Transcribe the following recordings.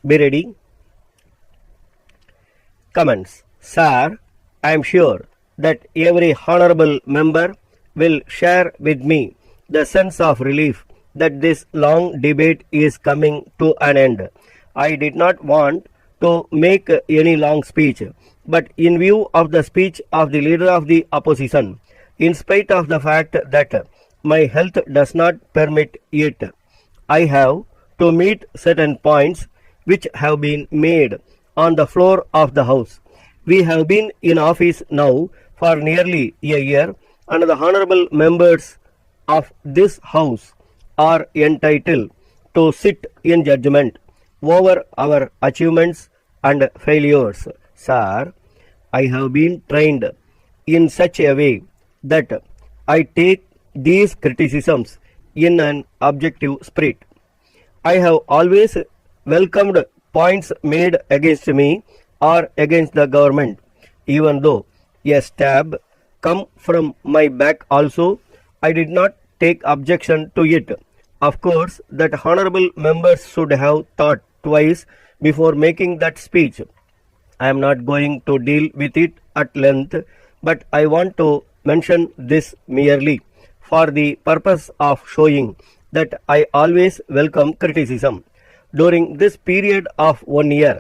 Be ready. Comments. Sir, I am sure that every honorable member will share with me the sense of relief that this long debate is coming to an end. I did not want to make any long speech, but in view of the speech of the leader of the opposition, in spite of the fact that my health does not permit it, I have to meet certain points which have been made on the floor of the House. We have been in office now for nearly a year, and the honorable members of this House are entitled to sit in judgment over our achievements and failures. Sir, I have been trained in such a way that I take these criticisms in an objective spirit. I have always welcomed points made against me or against the government, even though a stab come from my back also, I did not take objection to it. Of course, that honorable members should have thought twice before making that speech. I am not going to deal with it at length, but I want to mention this merely for the purpose of showing that I always welcome criticism. During this period of 1 year,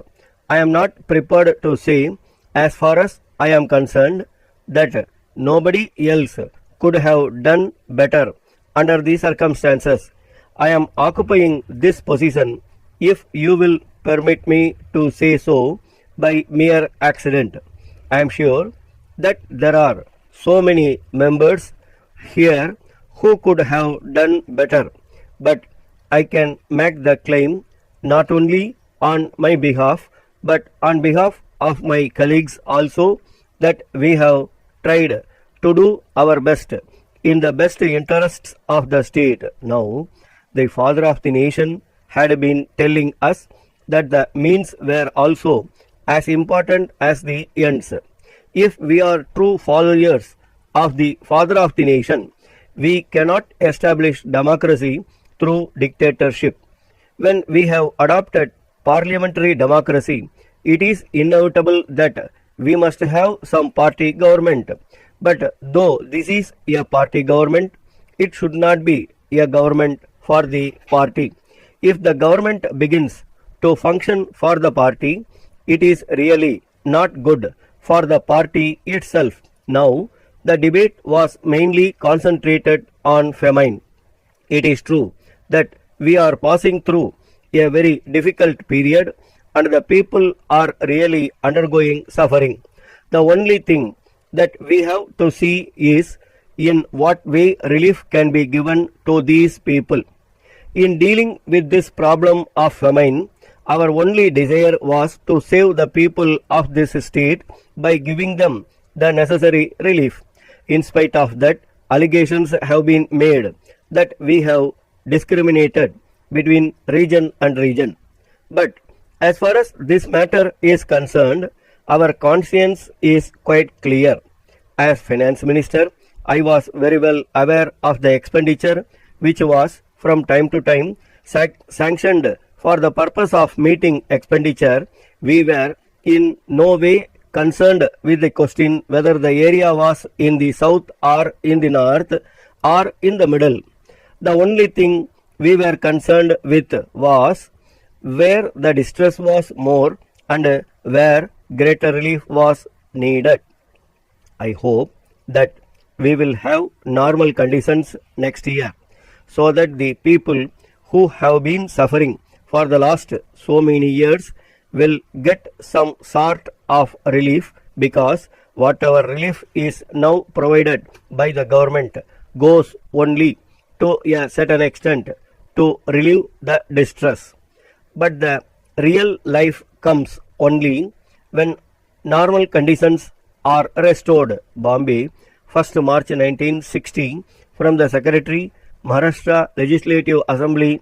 I am not prepared to say, as far as I am concerned, that nobody else could have done better under these circumstances. I am occupying this position, if you will permit me to say so, by mere accident. I am sure that there are so many members here who could have done better, but I can make the claim not only on my behalf but on behalf of my colleagues also, that we have tried to do our best in the best interests of the state. Now, the father of the nation had been telling us that the means were also as important as the ends. If we are true followers of the father of the nation, we cannot establish democracy through dictatorship. When we have adopted parliamentary democracy, it is inevitable that we must have some party government. But though this is a party government, it should not be a government for the party. If the government begins to function for the party, it is really not good for the party itself. Now, the debate was mainly concentrated on famine. It is true that we are passing through a very difficult period and the people are really undergoing suffering. The only thing that we have to see is in what way relief can be given to these people. In dealing with this problem of famine, our only desire was to save the people of this state by giving them the necessary relief. In spite of that, allegations have been made that we have discriminated between region and region. But as far as this matter is concerned, our conscience is quite clear. As finance minister, I was very well aware of the expenditure which was from time to time sanctioned for the purpose of meeting expenditure. We were in no way concerned with the question whether the area was in the south or in the north or in the middle. The only thing we were concerned with was where the distress was more and where greater relief was needed. I hope that we will have normal conditions next year so that the people who have been suffering for the last so many years will get some sort of relief, because whatever relief is now provided by the government goes only to a certain extent to relieve the distress. But the real life comes only when normal conditions are restored. Bombay, 1st March 1960, from the Secretary, Maharashtra Legislative Assembly,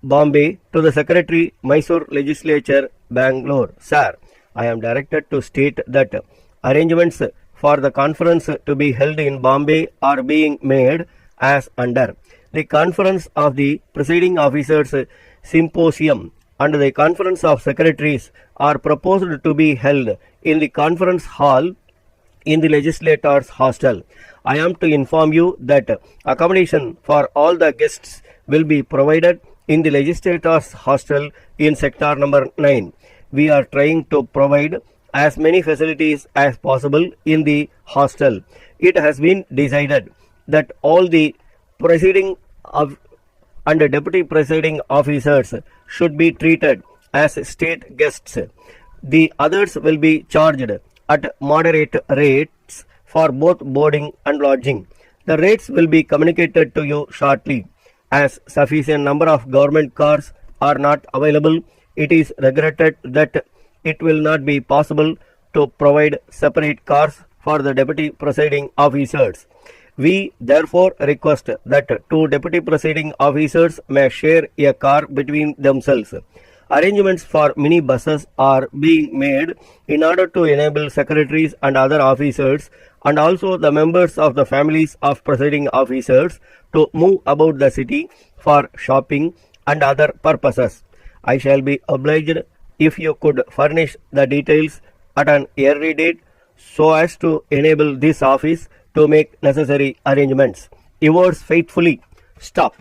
Bombay, to the Secretary, Mysore Legislature, Bangalore. Sir, I am directed to state that arrangements for the conference to be held in Bombay are being made as under. The conference of the Presiding Officers Symposium and the conference of secretaries are proposed to be held in the conference hall in the legislators' hostel. I am to inform you that accommodation for all the guests will be provided in the legislators' hostel in sector number 9. We are trying to provide as many facilities as possible in the hostel. It has been decided that all the presiding of and deputy presiding officers should be treated as state guests. The others will be charged at moderate rates for both boarding and lodging. The rates will be communicated to you shortly. As sufficient number of government cars are not available, it is regretted that it will not be possible to provide separate cars for the deputy presiding officers. We therefore request that two deputy presiding officers may share a car between themselves. Arrangements for mini buses are being made in order to enable secretaries and other officers and also the members of the families of presiding officers to move about the city for shopping and other purposes. I shall be obliged if you could furnish the details at an early date so as to enable this office to make necessary arrangements. Yours faithfully, Stop.